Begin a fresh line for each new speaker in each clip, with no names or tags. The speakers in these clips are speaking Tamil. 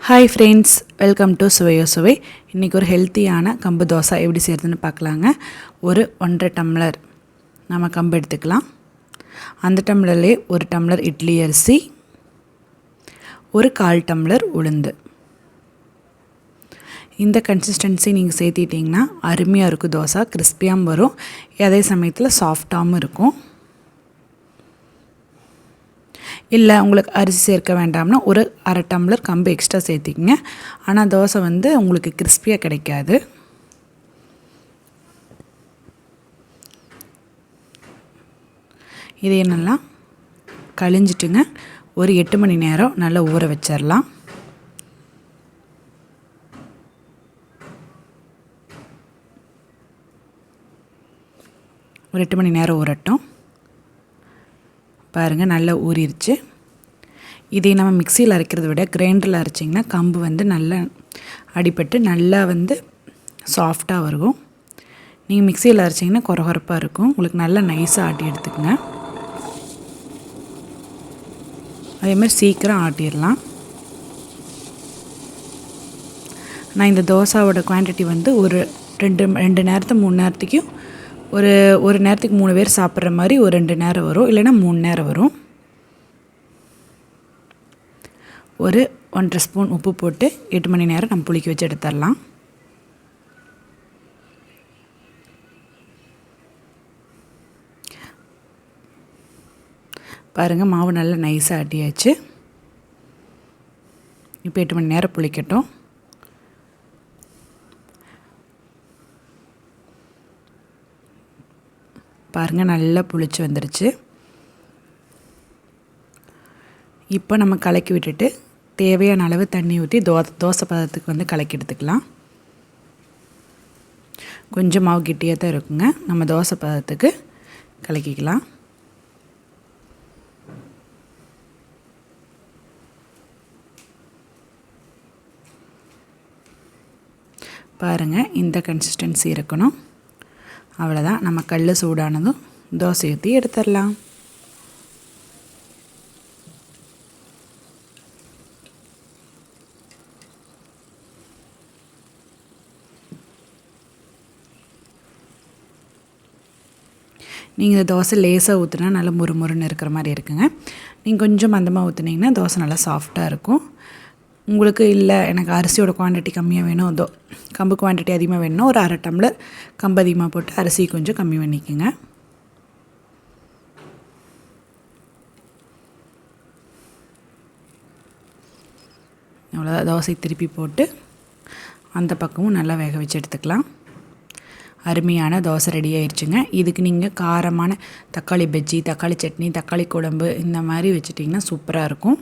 Hi friends, welcome to Suvaiyo suvai. இன்னைக்கு ஒரு ஹெல்த்தியான கம்பு தோசை எப்படி செய்யறதுன்னு பார்க்கலாங்க. ஒரு 1.5 டம்ளர் நாம கம்பு எடுத்துக்கலாம். அந்த டம்ளர்லயே ஒரு டம்ளர் இட்லி அரிசி, ஒரு 1/4 டம்ளர் உளுந்து. இந்த கன்சிஸ்டன்சி நீங்க சேர்த்திட்டீங்கன்னா அருமையா இருக்கும் தோசை, கிறிஸ்பியாவும் வரும். அதே சமயத்துல சாஃப்ட்டாவும் இருக்கும். இல்லை உங்களுக்கு அரிசி சேர்க்க வேண்டாம்னா ஒரு 1/2 டம்ளர் கம்பு எக்ஸ்ட்ரா சேர்த்திக்கங்க. ஆனால் தோசை உங்களுக்கு கிறிஸ்பியாக கிடைக்காது. இதை என்னெல்லாம் கழிஞ்சிட்டுங்க ஒரு 8 மணி நேரம் நல்லா ஊற வச்சிடலாம். ஒரு 8 மணி நேரம் ஊறட்டும். பாருங்கள் நல்லா ஊறிடுச்சு. இதை நம்ம மிக்சியில் அரைக்கிறத விட கிரைண்டரில் அரைச்சிங்கன்னா கம்பு நல்லா அடிபட்டு நல்லா சாஃப்டாக வரும். நீங்கள் மிக்சியில் அரைச்சிங்கன்னா கொரகொரப்பாக இருக்கும். உங்களுக்கு நல்லா நைஸாக ஆட்டி எடுத்துக்கங்க. அதேமாதிரி சீக்கிரம் ஆட்டிடலாம். நான் இந்த தோசாவோட குவான்டிட்டி ஒரு ரெண்டு நேரத்துக்கு 3 நேரத்துக்கும் ஒரு நேரத்துக்கு 3 பேர் சாப்பிட்ற மாதிரி ஒரு 2 நேரம் வரும், இல்லைன்னா 3 நேரம் வரும். ஒரு 1.5 ஸ்பூன் உப்பு போட்டு 8 மணி நேரம் நம்ம புளிக்க வச்சு எடுத்துடலாம். பாருங்கள் மாவு நல்லா நைஸாக ஆட்டியாச்சு. இப்போ 8 மணி நேரம் புளிக்கட்டும். பாருங்கள் நல்லா புளிச்சு வந்துடுச்சு. இப்போ நம்ம கலக்கி விட்டுட்டு தேவையான அளவு தண்ணி ஊற்றி தோசை பதத்துக்கு கலக்கி எடுத்துக்கலாம். கொஞ்சம் மாவு கெட்டியாக தான் இருக்குங்க. நம்ம தோசை பதத்துக்கு கலக்கிக்கலாம். பாருங்கள் இந்த கன்சிஸ்டன்சி இருக்கணும். அவ்வளோதான். நம்ம கல் சூடானதும் தோசை ஊற்றி எடுத்துடலாம். நீங்கள் இந்த தோசை லேசாக ஊற்றுனா நல்லா முறுமுறுன்னு இருக்கிற மாதிரி இருக்குங்க. நீங்கள் கொஞ்சம் மந்தமாக ஊற்றுனீங்கன்னா தோசை நல்லா சாஃப்டாக இருக்கும். உங்களுக்கு இல்லை எனக்கு அரிசியோட குவான்டிட்டி கம்மியாக வேணும், கம்பு குவான்டிட்டி அதிகமாக வேணும்னா ஒரு 1/2 டம்ளர் கம்பு அதிகமாக போட்டு அரிசி கொஞ்சம் கம்மி பண்ணிக்கோங்க. அவ்வளோதான். தோசை திருப்பி போட்டு அந்த பக்கமும் நல்லா வேக வச்சு எடுத்துக்கலாம். அருமையான தோசை ரெடி ஆயிடுச்சுங்க. இதுக்கு நீங்கள் காரமான தக்காளி பஜ்ஜி, தக்காளி சட்னி, தக்காளி குழம்பு இந்த மாதிரி வச்சுட்டிங்கன்னா சூப்பராக இருக்கும்.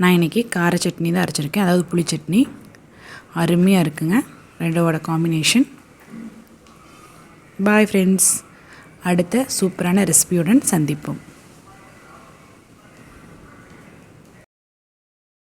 நான் இன்றைக்கி கார சட்னி தான் அரைச்சிருக்கேன், அதாவது புளி சட்னி. அருமையாக இருக்குங்க ரெண்டோட காம்பினேஷன். பாய் ஃப்ரெண்ட்ஸ், அடுத்த சூப்பரான ரெசிபியுடன் சந்திப்போம்.